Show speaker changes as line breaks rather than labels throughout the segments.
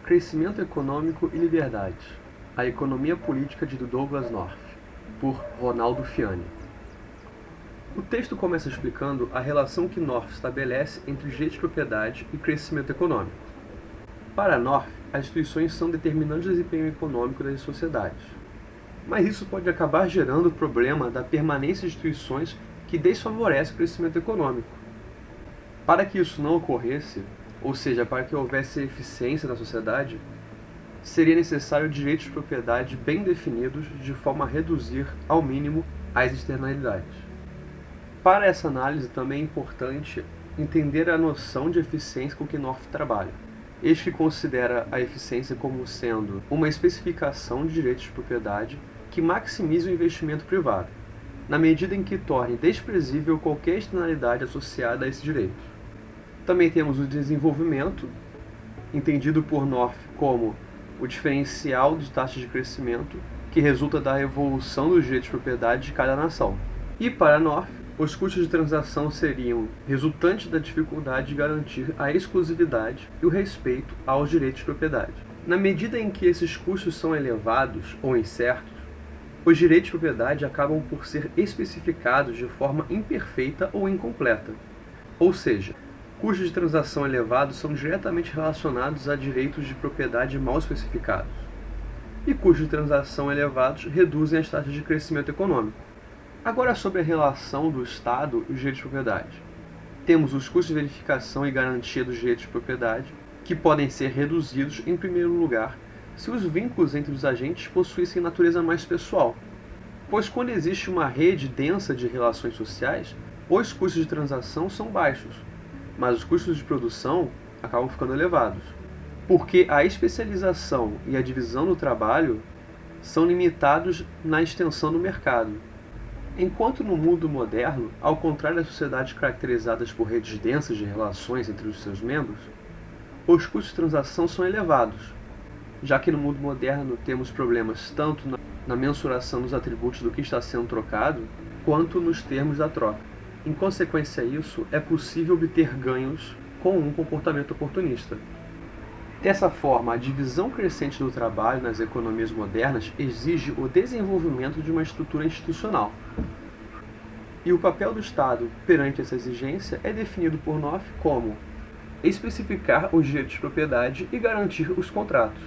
Crescimento Econômico e Liberdade. A Economia Política de Douglass North, por Ronaldo Fiani. O texto começa explicando a relação que North estabelece entre os direitos de propriedade e crescimento econômico. Para North, as instituições são determinantes do desempenho econômico das sociedades. Mas isso pode acabar gerando o problema da permanência de instituições que desfavorecem o crescimento econômico. Para que isso não ocorresse, ou seja, para que houvesse eficiência na sociedade, seria necessário direitos de propriedade bem definidos de forma a reduzir ao mínimo as externalidades. Para essa análise também é importante entender a noção de eficiência com que North trabalha. Este considera a eficiência como sendo uma especificação de direitos de propriedade que maximize o investimento privado, na medida em que torne desprezível qualquer externalidade associada a esse direito. Também temos o desenvolvimento, entendido por North como o diferencial de taxas de crescimento que resulta da evolução dos direitos de propriedade de cada nação. E para North, os custos de transação seriam resultantes da dificuldade de garantir a exclusividade e o respeito aos direitos de propriedade. Na medida em que esses custos são elevados ou incertos, os direitos de propriedade acabam por ser especificados de forma imperfeita ou incompleta. Ou seja, custos de transação elevados são diretamente relacionados a direitos de propriedade mal especificados. E custos de transação elevados reduzem as taxas de crescimento econômico. Agora sobre a relação do Estado e os direitos de propriedade. Temos os custos de verificação e garantia dos direitos de propriedade, que podem ser reduzidos, em primeiro lugar, se os vínculos entre os agentes possuíssem natureza mais pessoal. Pois quando existe uma rede densa de relações sociais, os custos de transação são baixos, mas os custos de produção acabam ficando elevados, porque a especialização e a divisão do trabalho são limitados na extensão do mercado. Enquanto no mundo moderno, ao contrário das sociedades caracterizadas por redes densas de relações entre os seus membros, os custos de transação são elevados, já que no mundo moderno temos problemas tanto na mensuração dos atributos do que está sendo trocado, quanto nos termos da troca. Em consequência a isso, é possível obter ganhos com um comportamento oportunista. Dessa forma, a divisão crescente do trabalho nas economias modernas exige o desenvolvimento de uma estrutura institucional. E o papel do Estado perante essa exigência é definido por North como especificar os direitos de propriedade e garantir os contratos.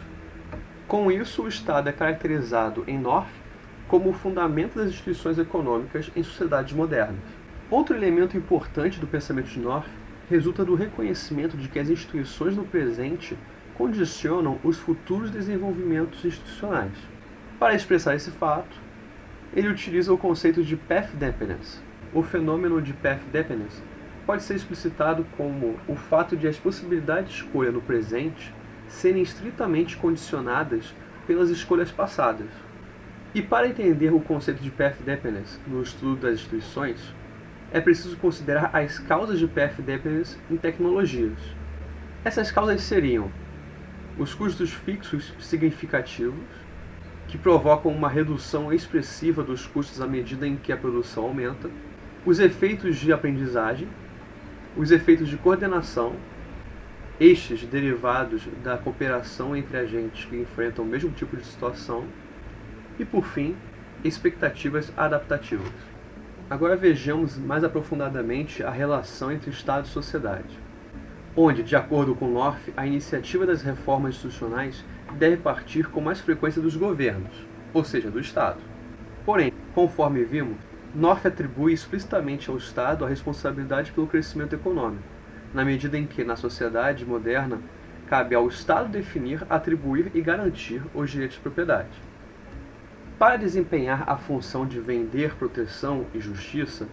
Com isso, o Estado é caracterizado em North como o fundamento das instituições econômicas em sociedades modernas. Outro elemento importante do pensamento de North resulta do reconhecimento de que as instituições no presente condicionam os futuros desenvolvimentos institucionais. Para expressar esse fato, ele utiliza o conceito de path dependence. O fenômeno de path dependence pode ser explicitado como o fato de as possibilidades de escolha no presente serem estritamente condicionadas pelas escolhas passadas. E para entender o conceito de path dependence no estudo das instituições, é preciso considerar as causas de path dependence em tecnologias. Essas causas seriam os custos fixos significativos, que provocam uma redução expressiva dos custos à medida em que a produção aumenta, os efeitos de aprendizagem, os efeitos de coordenação, estes derivados da cooperação entre agentes que enfrentam o mesmo tipo de situação, e, por fim, expectativas adaptativas. Agora vejamos mais aprofundadamente a relação entre Estado e sociedade, onde, de acordo com North, a iniciativa das reformas institucionais deve partir com mais frequência dos governos, ou seja, do Estado. Porém, conforme vimos, North atribui explicitamente ao Estado a responsabilidade pelo crescimento econômico, na medida em que, na sociedade moderna, cabe ao Estado definir, atribuir e garantir os direitos de propriedade. Para desempenhar a função de vender proteção e justiça,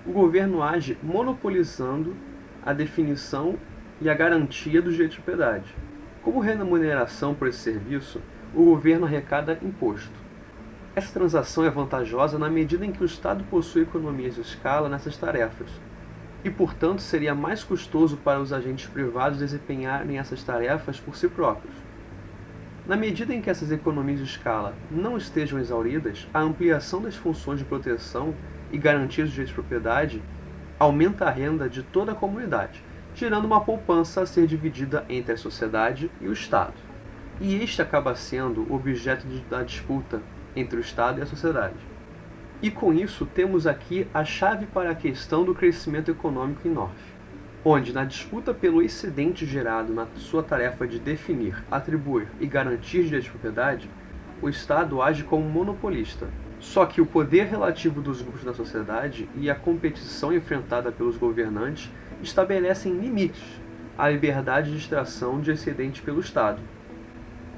o governo age monopolizando a definição e a garantia dos direitos de propriedade. Como remuneração por esse serviço, o governo arrecada imposto. Essa transação é vantajosa na medida em que o Estado possui economias de escala nessas tarefas, e, portanto, seria mais custoso para os agentes privados desempenharem essas tarefas por si próprios. Na medida em que essas economias de escala não estejam exauridas, a ampliação das funções de proteção e garantia dos direitos de propriedade aumenta a renda de toda a comunidade, gerando uma poupança a ser dividida entre a sociedade e o Estado. e este acaba sendo objeto da disputa entre o Estado e a sociedade. E com isso temos aqui a chave para a questão do crescimento econômico em North, onde na disputa pelo excedente gerado na sua tarefa de definir, atribuir e garantir direitos de propriedade, o Estado age como monopolista. Só que o poder relativo dos grupos da sociedade e a competição enfrentada pelos governantes estabelecem limites à liberdade de extração de excedentes pelo Estado.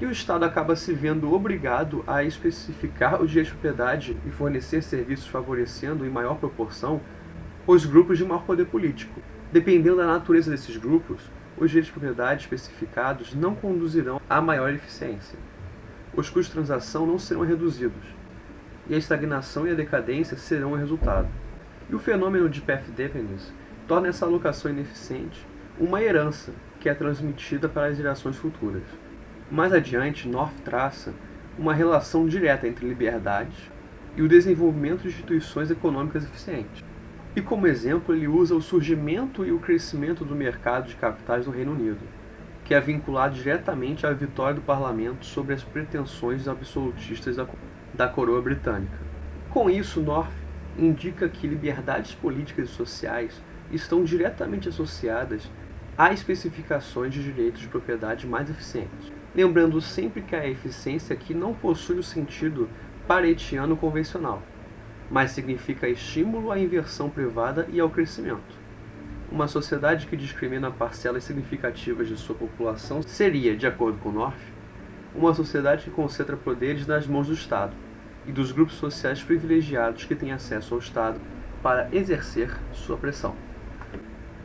E o Estado acaba se vendo obrigado a especificar os direitos de propriedade e fornecer serviços favorecendo em maior proporção os grupos de maior poder político. Dependendo da natureza desses grupos, os direitos de propriedade especificados não conduzirão a maior eficiência. Os custos de transação não serão reduzidos, e a estagnação e a decadência serão o resultado. E o fenômeno de path dependence torna essa alocação ineficiente uma herança que é transmitida para as gerações futuras. Mais adiante, North traça uma relação direta entre liberdade e o desenvolvimento de instituições econômicas eficientes. E como exemplo, ele usa o surgimento e o crescimento do mercado de capitais no Reino Unido, que é vinculado diretamente à vitória do parlamento sobre as pretensões absolutistas da coroa britânica. Com isso, North indica que liberdades políticas e sociais estão diretamente associadas a especificações de direitos de propriedade mais eficientes. Lembrando sempre que a eficiência aqui não possui o sentido paretiano convencional, mas significa estímulo à inversão privada e ao crescimento. Uma sociedade que discrimina parcelas significativas de sua população seria, de acordo com North, uma sociedade que concentra poderes nas mãos do Estado e dos grupos sociais privilegiados que têm acesso ao Estado para exercer sua pressão.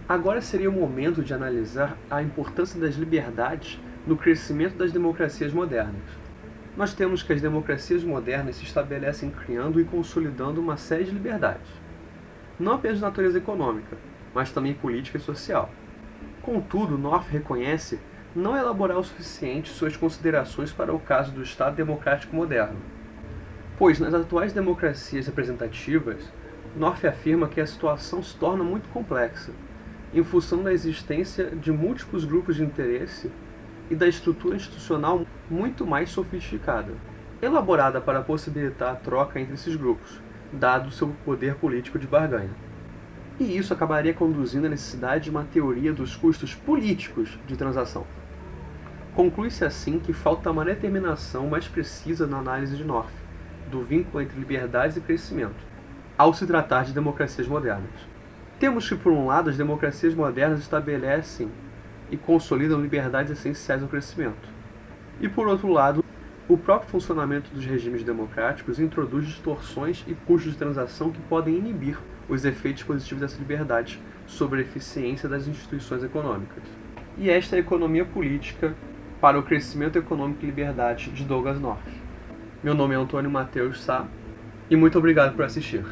Agora seria o momento de analisar a importância das liberdades no crescimento das democracias modernas. Nós temos que as democracias modernas se estabelecem criando e consolidando uma série de liberdades, não apenas de natureza econômica, mas também política e social. Contudo, North reconhece não elaborar o suficiente suas considerações para o caso do Estado democrático moderno, pois nas atuais democracias representativas, North afirma que a situação se torna muito complexa, em função da existência de múltiplos grupos de interesse e da estrutura institucional muito mais sofisticada, elaborada para possibilitar a troca entre esses grupos, dado o seu poder político de barganha. E isso acabaria conduzindo à necessidade de uma teoria dos custos políticos de transação. Conclui-se assim que falta uma determinação mais precisa na análise de North, do vínculo entre liberdades e crescimento, ao se tratar de democracias modernas. Temos que, por um lado, as democracias modernas estabelecem e consolidam liberdades essenciais ao crescimento. E, por outro lado, o próprio funcionamento dos regimes democráticos introduz distorções e custos de transação que podem inibir os efeitos positivos dessa liberdade sobre a eficiência das instituições econômicas. E esta é a economia política para o crescimento econômico e liberdade de Douglas North. Meu nome é Antônio Matheus Sá e muito obrigado por assistir.